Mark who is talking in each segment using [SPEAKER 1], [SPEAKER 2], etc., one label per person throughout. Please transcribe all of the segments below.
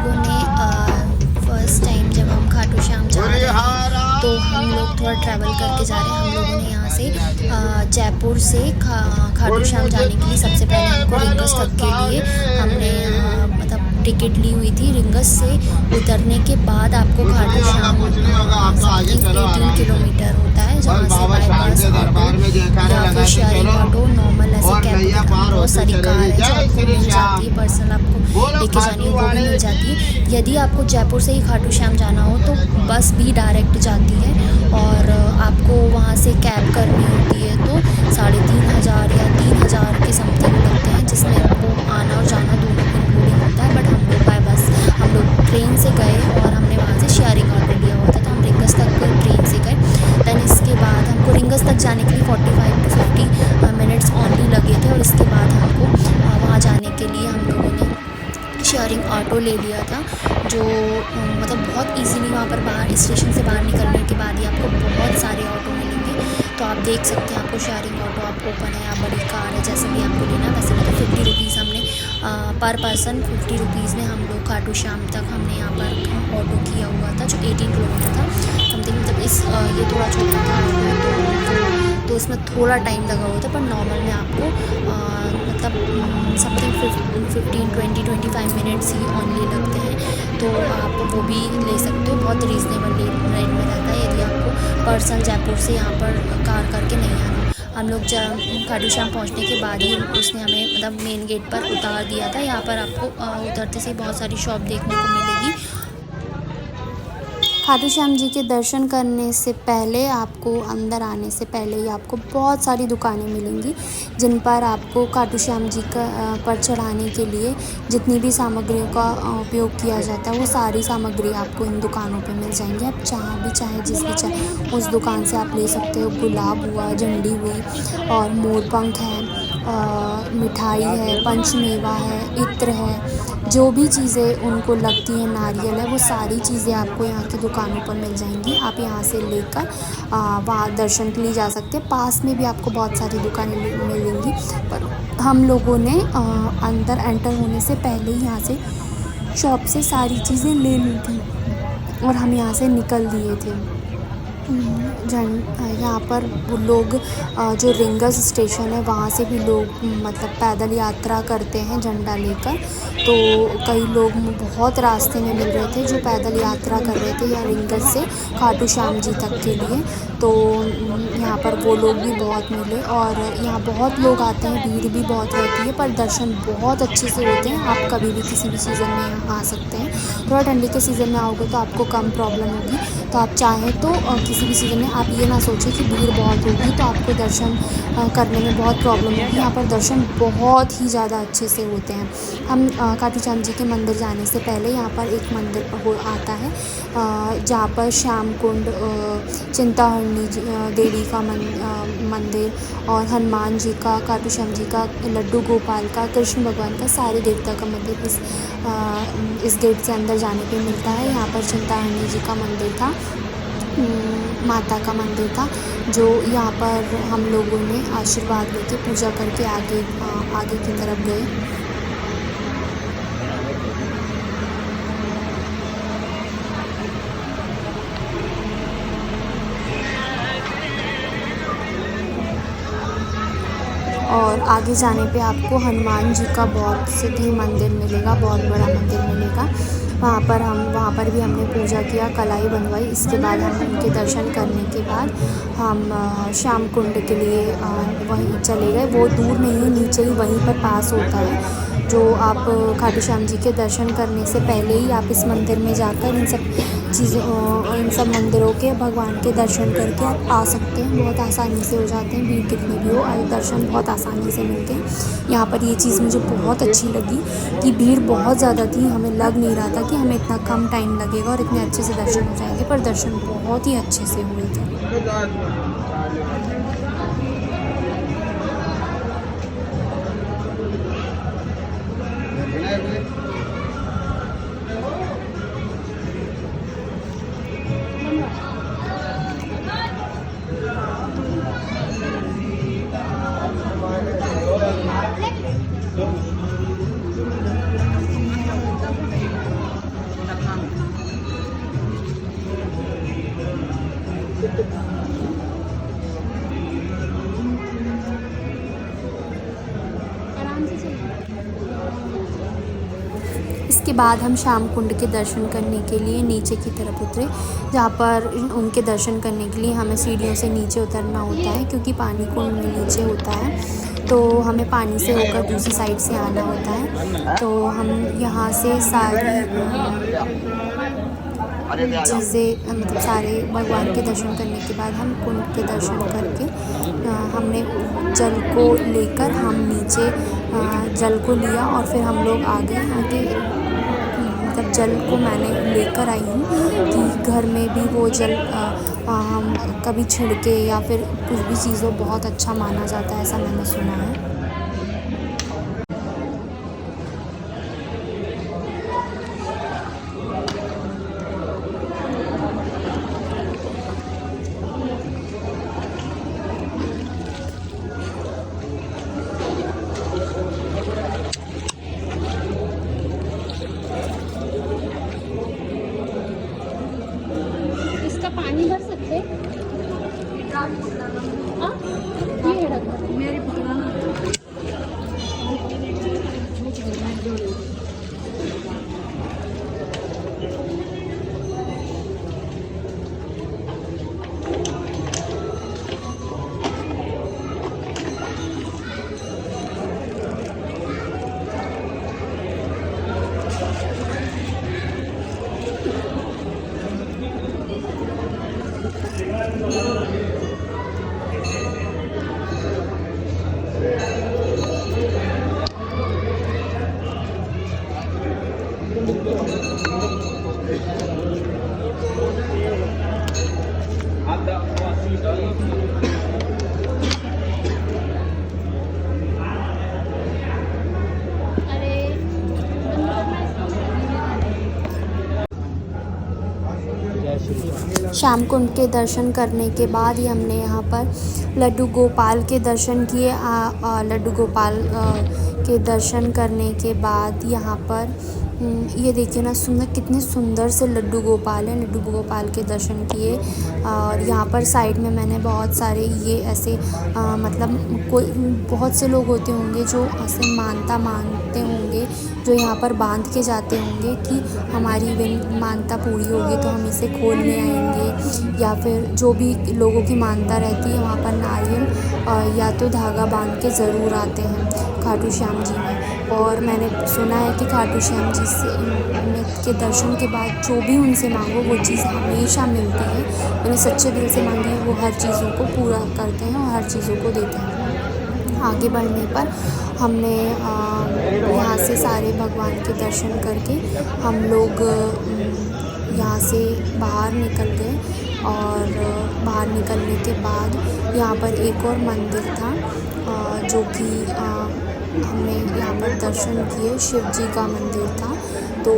[SPEAKER 1] लोगों ने first time जब हम खाटू श्याम जा रहे हैं तो हम लोग थोड़ा ट्रैवल करके जा रहे हैं। हम लोगों ने यहाँ से जयपुर से खाटू श्याम जाने के लिए सबसे पहले हमको रिंगस तक के लिए हमने मतलब टिकट ली हुई थी। रिंगस से उतरने के बाद आपको खाटू श्याम 18 किलोमीटर होता है, जहाँ से बाई बस ऑटो या फिर शेयरिंग ऑटो नॉर्मल ऐसे कैब बहुत सारी कार है जो आपको मिल जाती है, पर्सनल आपको लेके जानी हो वो भी मिल जाती है। यदि आपको जयपुर से ही खाटू श्याम जाना हो तो बस भी डायरेक्ट जाती है और आपको वहाँ से कैब करनी होती है तो 3500 या 3000 के समथिंग लगते हैं, जिसमें आपको आना और जाना दोनों इंक्लूडिंग होता है। बट हम लोग बाय बस हम लोग ट्रेन से गए और हमने वहाँ से शेयरिंग ऑटो लिया हुआ था, तो हम रिंगस तक ट्रेन से गए। दैन इसके बाद हमको रिंगस तक जाने के लिए 45 to 50 मिनट्स ऑनली लगे थे और इसके बाद हमको वहाँ जाने के लिए हम लोगों ने शेयरिंग ऑटो ले लिया था, जो मतलब बहुत इजीली वहाँ पर बाहर स्टेशन से बाहर निकलने के बाद ही आपको बहुत सारे ऑटो मिलेंगे। तो आप देख सकते हैं आपको शेयरिंग ऑटो आप ओपन है या बड़ी कार है जैसे भी आपको लेना। वैसे तो 50 रुपीज़ हमने पर पर्सन 50 रुपीज़ में हम लोग खाटू श्याम तक हमने यहाँ पर ऑटो किया हुआ था, जो 18 किलोमीटर था समथिंग। मतलब इस ये थोड़ा छोटा था तो इसमें थोड़ा टाइम लगा हुआ था, पर नॉर्मल में आपको मतलब समथिंग 15-20-25 मिनट्स ही ऑनली लगते हैं, तो आप वो भी ले सकते हो। बहुत रीज़नेबल रेट में रहता है यदि आपको पर्सनल जयपुर से यहाँ पर कार करके नहीं आना। हम लोग जब खाटू श्याम पहुँचने के बाद ही उसने हमें मतलब मेन गेट पर उतार दिया था। यहाँ पर आपको उतरते से बहुत सारी शॉप देखने को मिलेगी। खाटू श्याम जी के दर्शन करने से पहले आपको अंदर आने से पहले ही आपको बहुत सारी दुकानें मिलेंगी, जिन पर आपको खाटू श्याम जी का पर चढ़ाने के लिए जितनी भी सामग्रियों का उपयोग किया जाता है वो सारी सामग्री आपको इन दुकानों पे मिल जाएंगी। आप जहाँ भी चाहे जिस भी चाहे उस दुकान से आप ले सकते हो। गुलाब हुआ, झंडी हुई और मोरपंख है, मिठाई है, पंचमेवा है, इत्र है, जो भी चीज़ें उनको लगती हैं, नारियल है, वो सारी चीज़ें आपको यहाँ की दुकानों पर मिल जाएंगी। आप यहाँ से लेकर वहाँ दर्शन के लिए जा सकते हैं। पास में भी आपको बहुत सारी दुकानें मिलेंगी, पर हम लोगों ने अंदर एंटर होने से पहले ही यहाँ से शॉप से सारी चीज़ें ले ली थी और हम यहाँ से निकल दिए थे। यहाँ पर लोग जो रिंगस स्टेशन है वहाँ से भी लोग मतलब पैदल यात्रा करते हैं झंडा लेकर, तो कई लोग बहुत रास्ते में मिल रहे थे जो पैदल यात्रा कर रहे थे या रिंगस से खाटू श्याम जी तक के लिए, तो यहाँ पर वो लोग भी बहुत मिले और यहाँ बहुत लोग आते हैं, भीड़ भी बहुत रहती है, पर दर्शन बहुत अच्छे से होते हैं। आप कभी भी किसी भी सीज़न में यहाँ आ सकते हैं। थोड़ा ठंडी के सीज़न में आओगे तो आपको कम प्रॉब्लम होगी, तो आप चाहें तो किसी भी सीज़न में आप ये ना सोचें कि भीड़ बहुत होगी तो आपको दर्शन करने में बहुत प्रॉब्लम होगी। यहाँ पर दर्शन बहुत ही ज़्यादा अच्छे से होते हैं। हम खाटू श्याम जी के मंदिर जाने से पहले यहाँ पर एक मंदिर आता है जहाँ पर श्याम कुंड, चिंताहरणी देवी का मंदिर और हनुमान जी का, खाटू श्याम जी का, लड्डू गोपाल का, कृष्ण भगवान का, सारे देवता का मंदिर इस गेट से अंदर जाने पे मिलता है। यहाँ पर चिंताहरणी जी का मंदिर था, माता का मंदिर था, जो यहाँ पर हम लोगों ने आशीर्वाद लेके पूजा करके आगे की तरफ गए। और आगे जाने पे आपको हनुमान जी का बहुत सिद्धि मंदिर मिलेगा, बहुत बड़ा मंदिर मिलेगा। वहाँ पर भी हमने पूजा किया, कलाई बनवाई। इसके बाद हम उनके दर्शन करने के बाद हम श्याम कुंड के लिए वहीं चले गए। वो दूर नहीं है, नीचे ही वहीं पर पास होता है, जो आप खाटू श्याम जी के दर्शन करने से पहले ही आप इस मंदिर में जाकर इन सब मंदिरों के भगवान के दर्शन करके आप आ सकते हैं। बहुत आसानी से हो जाते हैं, भीड़ कितनी भी हो, दर्शन बहुत आसानी से मिलते हैं। यहाँ पर ये चीज़ मुझे बहुत अच्छी लगी कि भीड़ बहुत ज़्यादा थी, हमें लग नहीं रहा था कि हमें इतना कम टाइम लगेगा और इतने अच्छे से दर्शन हो जाएंगे, पर दर्शन बहुत ही अच्छे से हुए थे। इसके बाद हम श्याम कुंड के दर्शन करने के लिए नीचे की तरफ उतरे, जहाँ पर उनके दर्शन करने के लिए हमें सीढ़ियों से नीचे उतरना होता है, क्योंकि पानी कुंड में नीचे होता है, तो हमें पानी से होकर दूसरी साइड से आना होता है। तो हम यहाँ से सारी चीज़ें मतलब सारे भगवान के दर्शन करने के बाद हम कुंड के दर्शन करके हमने जल को लेकर हम नीचे जल को लिया और फिर हम लोग आगे मतलब जल को मैंने लेकर आई हूँ कि घर में भी वो जल हम कभी छिड़के या फिर कुछ भी चीज़ों बहुत अच्छा माना जाता है, ऐसा मैंने सुना है।
[SPEAKER 2] पानी भर सकते ये रखो मेरी
[SPEAKER 1] श्याम कुंड के दर्शन करने के बाद ही हमने यहाँ पर लड्डू गोपाल के दर्शन किए। लड्डू गोपाल के दर्शन करने के बाद यहाँ पर ये देखिए ना कितने सुंदर से लड्डू गोपाल हैं। लड्डू गोपाल के दर्शन किए और यहाँ पर साइड में मैंने बहुत सारे ये ऐसे मतलब कोई बहुत से लोग होते होंगे जो ऐसे मानता मानते होंगे, जो यहाँ पर बांध के जाते होंगे कि हमारी मानता पूरी होगी तो हम इसे खोलने आएंगे, या फिर जो भी लोगों की मानता रहती है वहाँ पर नारियल या तो धागा बांध के ज़रूर आते हैं खाटू श्याम जी में। और मैंने सुना है कि खाटू श्याम जी के दर्शन के बाद जो भी उनसे मांगो वो चीज़ हमेशा मिलती है। उन्हें सच्चे दिल से मांगी वो हर चीज़ों को पूरा करते हैं और हर चीज़ों को देते हैं। आगे बढ़ने पर हमने यहाँ से सारे भगवान के दर्शन करके हम लोग यहाँ से बाहर निकल गए और बाहर निकलने के बाद यहाँ पर एक और मंदिर था जो कि हमने यहाँ पर दर्शन किए। शिव जी का मंदिर था, तो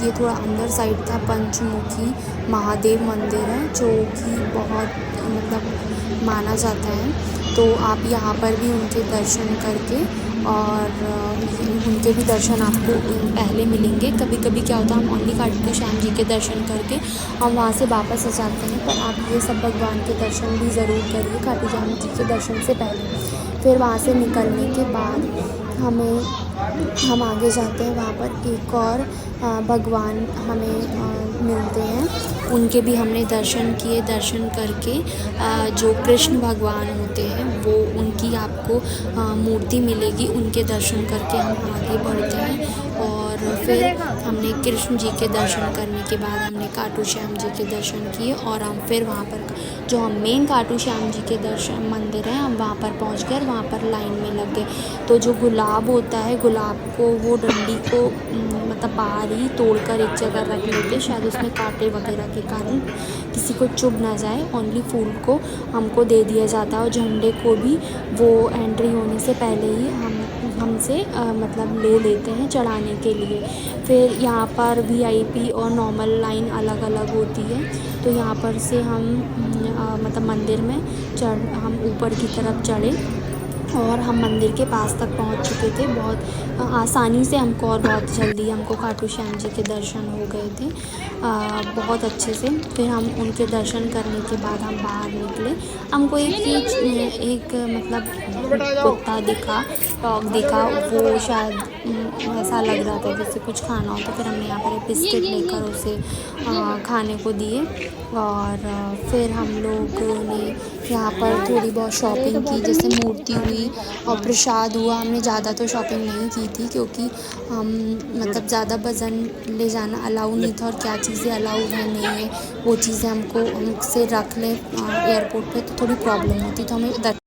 [SPEAKER 1] ये थोड़ा अंदर साइड था। पंचमुखी महादेव मंदिर है जो कि बहुत मतलब माना जाता है, तो आप यहाँ पर भी उनके दर्शन करके और उनके भी दर्शन आपको पहले मिलेंगे। कभी कभी क्या होता है हम ओनली खाटू श्याम जी के दर्शन करके हम वहाँ से वापस आ जाते हैं, पर आप ये सब भगवान के दर्शन भी ज़रूर करिए खाटू श्याम जी के दर्शन से पहले। फिर वहाँ से निकलने के बाद हम आगे जाते हैं। वहाँ पर एक और भगवान हमें मिलते हैं, उनके भी हमने दर्शन किए। दर्शन करके जो कृष्ण भगवान होते हैं वो उनकी आपको मूर्ति मिलेगी, उनके दर्शन करके हम आगे बढ़ते हैं। और फिर हमने कृष्ण जी के दर्शन करने के बाद हमने खाटू श्याम जी के दर्शन किए और हम फिर वहाँ पर जो हम मेन खाटू श्याम जी के दर्शन मंदिर है हम वहाँ पर पहुँच गए, वहाँ पर लाइन में लग गए। तो जो गुलाब होता है, गुलाब को वो डंडी को मतलब बाहर ही तोड़कर एक जगह रख लेते, शायद उसमें कांटे वगैरह के कारण किसी को चुभ ना जाए। ओनली फूल को हमको दे दिया जाता है और झंडे को भी वो एंट्री होने से पहले ही हमसे मतलब ले लेते हैं चढ़ाने के लिए। फिर यहाँ पर VIP और नॉर्मल लाइन अलग अलग होती है, तो यहाँ पर से हम मतलब मंदिर में हम ऊपर की तरफ चढ़े और हम मंदिर के पास तक पहुंच चुके थे। बहुत आसानी से हमको और बहुत जल्दी हमको खाटू श्याम जी के दर्शन हो गए थे बहुत अच्छे से। फिर हम उनके दर्शन करने के बाद हम बाहर निकले। हमको एक मतलब कुत्ता दिखा, डॉग दिखा, वो शायद ऐसा लग रहा था जैसे कुछ खाना हो, तो फिर हमने यहाँ पर बिस्किट लेकर उसे खाने को दिए। और फिर हम लोगों ने यहाँ पर थोड़ी बहुत शॉपिंग की, जैसे मूर्ति हुई और प्रसाद हुआ। हमने ज़्यादा तो शॉपिंग नहीं की थी क्योंकि हम मतलब ज़्यादा वज़न ले जाना अलाउ नहीं था, और क्या चीज़ें अलाउ है नहीं है वो चीज़ें हमको हमसे रख लें एयरपोर्ट पे तो थोड़ी प्रॉब्लम होती, तो हमें